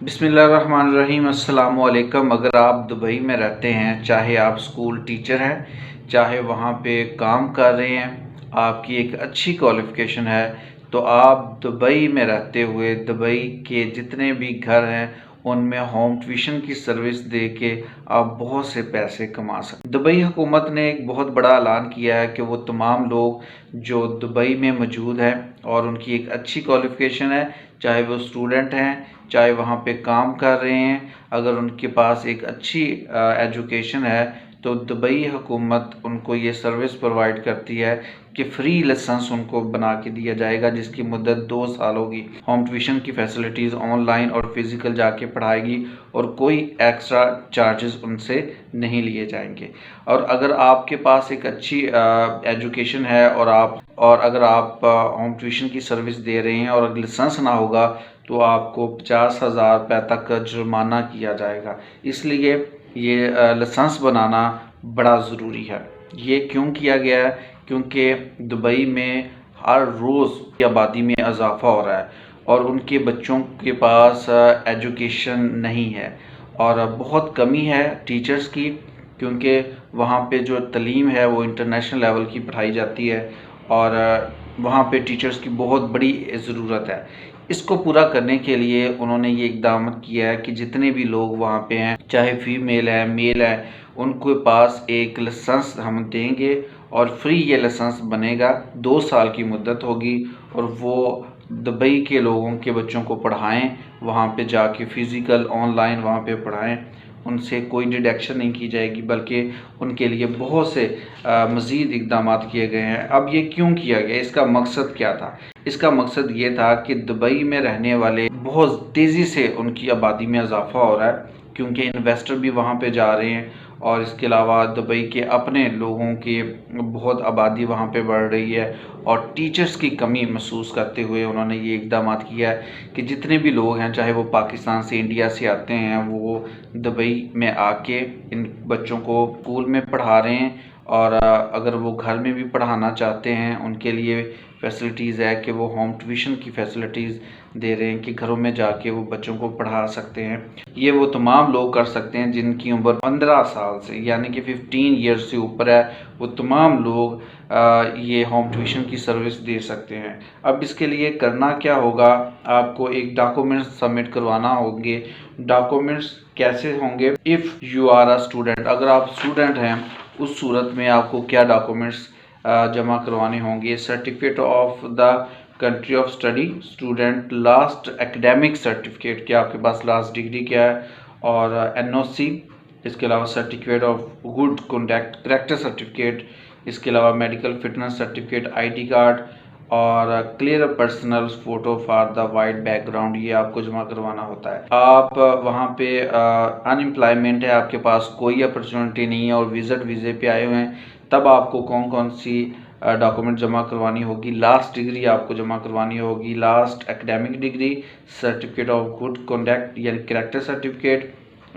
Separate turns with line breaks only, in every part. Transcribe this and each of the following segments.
بسم اللہ الرحمن الرحیم۔ السلام علیکم۔ اگر آپ دبئی میں رہتے ہیں، چاہے آپ اسکول ٹیچر ہیں، چاہے وہاں پہ کام کر رہے ہیں، آپ کی ایک اچھی کوالیفیکیشن ہے، تو آپ دبئی میں رہتے ہوئے دبئی کے جتنے بھی گھر ہیں ان میں ہوم ٹیوشن کی سروس دے کے آپ بہت سے پیسے کما سکتے ہیں۔ دبئی حکومت نے ایک بہت بڑا اعلان کیا ہے کہ وہ تمام لوگ جو دبئی میں موجود ہیں اور ان کی ایک اچھی کوالیفیکیشن ہے، چاہے وہ اسٹوڈنٹ ہیں، چاہے وہاں پہ کام کر رہے ہیں، اگر ان کے پاس ایک اچھی ایجوکیشن ہے تو دبئی حکومت ان کو یہ سروس پرووائڈ کرتی ہے کہ فری لائسنس ان کو بنا کے دیا جائے گا، جس کی مدت 2 سال ہوگی۔ ہوم ٹیوشن کی فیسلٹیز آن لائن اور فزیکل جا کے پڑھائے گی اور کوئی ایکسٹرا چارجز ان سے نہیں لیے جائیں گے۔ اور اگر آپ کے پاس ایک اچھی ایجوکیشن ہے اور اگر آپ ہوم ٹیوشن کی سروس دے رہے ہیں اور اگر لائسنس نہ ہوگا تو آپ کو 50,000 روپے تک جرمانہ کیا جائے گا۔ اس لیے یہ لائسنس بنانا بڑا ضروری ہے۔ یہ کیوں کیا گیا ہے؟ کیونکہ دبئی میں ہر روز کی آبادی میں اضافہ ہو رہا ہے اور ان کے بچوں کے پاس ایجوکیشن نہیں ہے اور بہت کمی ہے ٹیچرز کی، کیونکہ وہاں پہ جو تعلیم ہے وہ انٹرنیشنل لیول کی پڑھائی جاتی ہے اور وہاں پہ ٹیچرز کی بہت بڑی ضرورت ہے۔ اس کو پورا کرنے کے لیے انہوں نے یہ اقدام کیا ہے کہ جتنے بھی لوگ وہاں پہ ہیں، چاہے فیمیل ہے میل ہے، ان کے پاس ایک لائسنس ہم دیں گے اور فری یہ لائسنس بنے گا، 2 سال کی مدت ہوگی اور وہ دبئی کے لوگوں کے بچوں کو پڑھائیں، وہاں پہ جا کے فزیکل آن لائن وہاں پہ پڑھائیں، ان سے کوئی ڈیڈکشن نہیں کی جائے گی، بلکہ ان کے لیے بہت سے مزید اقدامات کیے گئے ہیں۔ اب یہ کیوں کیا گیا؟ اس کا مقصد کیا تھا؟ اس کا مقصد یہ تھا کہ دبئی میں رہنے والے بہت تیزی سے ان کی آبادی میں اضافہ ہو رہا ہے، کیونکہ انویسٹر بھی وہاں پہ جا رہے ہیں اور اس کے علاوہ دبئی کے اپنے لوگوں کی بہت آبادی وہاں پہ بڑھ رہی ہے اور ٹیچرز کی کمی محسوس کرتے ہوئے انہوں نے یہ اقدامات کیا ہے کہ جتنے بھی لوگ ہیں، چاہے وہ پاکستان سے انڈیا سے آتے ہیں، وہ دبئی میں آ کے ان بچوں کو اسکول میں پڑھا رہے ہیں اور اگر وہ گھر میں بھی پڑھانا چاہتے ہیں ان کے لیے فیسلٹیز ہے کہ وہ ہوم ٹیوشن کی فیسلٹیز دے رہے ہیں کہ گھروں میں جا کے وہ بچوں کو پڑھا سکتے ہیں۔ یہ وہ تمام لوگ کر سکتے ہیں جن کی عمر 15 سال سے یعنی کہ 15 ایئرز سے اوپر ہے، وہ تمام لوگ یہ ہوم ٹیوشن کی سروس دے سکتے ہیں۔ اب اس کے لیے کرنا کیا ہوگا؟ آپ کو ایک ڈاکومنٹس سبمٹ کروانا ہوں گے۔ ڈاکومنٹس کیسے ہوں گے؟ If you are a student, اگر آپ اسٹوڈنٹ ہیں اس صورت میں آپ کو کیا ڈاکومنٹس جمع کروانے ہوں گے؟ Certificate of the country of study student, last academic certificate کہ آپ کے پاس لاسٹ ڈگری کیا ہے، اور این او سی، اس کے علاوہ certificate of good conduct character certificate, اس کے علاوہ medical fitness certificate, ID D کارڈ اور clear personal photo for the white background, یہ آپ کو جمع کروانا ہوتا ہے۔ آپ وہاں پہ ان امپلائمنٹ ہے، آپ کے پاس کوئی اپرچونٹی نہیں ہے اور وزٹ ویزے پہ آئے ہوئے ہیں، تب آپ کو کون کون سی ڈاکومنٹ جمع کروانی ہوگی؟ لاسٹ ڈگری آپ کو جمع کروانی ہوگی، last academic degree, certificate of good conduct یعنی character certificate,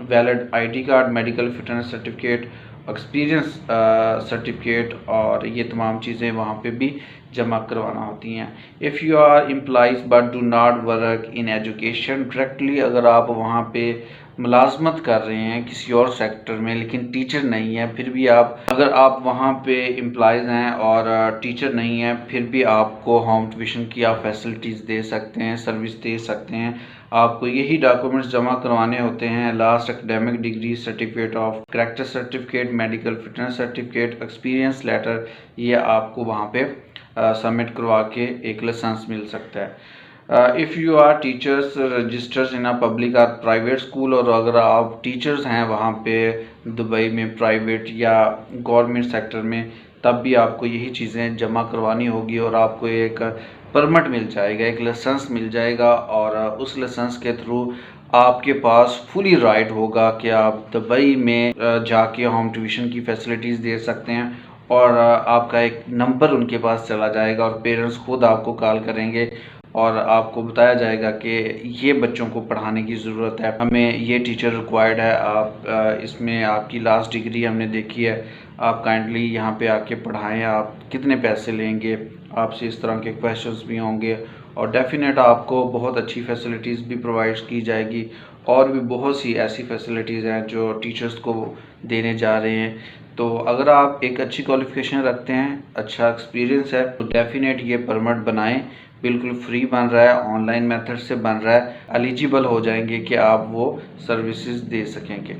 valid I D card, medical fitness certificate, experience certificate, اور یہ تمام چیزیں وہاں پہ بھی جمع کروانا ہوتی ہیں۔ If you are employees but do not work in education directly, اگر آپ وہاں پہ ملازمت کر رہے ہیں کسی اور سیکٹر میں لیکن ٹیچر نہیں ہے، پھر بھی اگر آپ وہاں پہ امپلائز ہیں اور ٹیچر نہیں ہیں، پھر بھی آپ کو ہوم ٹیوشن کی آپ فیسلٹیز دے سکتے ہیں، سروس دے سکتے ہیں۔ آپ کو یہی ڈاکومنٹس جمع کروانے ہوتے ہیں، last academic degree, certificate of character certificate, medical fitness certificate, experience letter, یہ آپ کو وہاں پہ سبمٹ کروا کے ایک لائسنس مل سکتا ہے۔ If you are teachers registers in a public اور پرائیویٹ اسکول، اور اگر آپ ٹیچرز ہیں وہاں پہ دبئی میں پرائیویٹ یا گورنمنٹ سیکٹر میں، تب بھی آپ کو یہی چیزیں جمع کروانی ہوگی اور آپ کو ایک پرمٹ مل جائے گا، ایک لائسنس مل جائے گا، اور اس لائسنس کے تھرو آپ کے پاس فلی رائٹ ہوگا کہ آپ دبئی میں جا کے ہوم ٹیوشن کی فیسلٹیز دے سکتے ہیں، اور آپ کا ایک نمبر ان کے پاس چلا جائے گا اور پیرنٹس خود آپ کو کال کریں گے اور آپ کو بتایا جائے گا کہ یہ بچوں کو پڑھانے کی ضرورت ہے، ہمیں یہ ٹیچر ریکوائرڈ ہے، آپ اس میں آپ کی لاسٹ ڈگری ہم نے دیکھی ہے، آپ کائنڈلی یہاں پہ آ کے پڑھائیں، آپ کتنے پیسے لیں گے؟ آپ سے اس طرح کے کویشچنس بھی ہوں گے اور ڈیفینیٹ آپ کو بہت اچھی فیسلٹیز بھی پرووائڈ کی جائے گی اور بھی بہت سی ایسی فیسلٹیز ہیں جو ٹیچرز کو دینے جا رہے ہیں۔ تو اگر آپ ایک اچھی کوالیفیکیشن رکھتے ہیں، اچھا ایکسپیرینس ہے، تو ڈیفینیٹ یہ پرمٹ بنائیں۔ بالکل فری بن رہا ہے، آن لائن میتھڈ سے بن رہا ہے، ایلیجیبل ہو جائیں گے کہ آپ وہ سروسز دے سکیں گے۔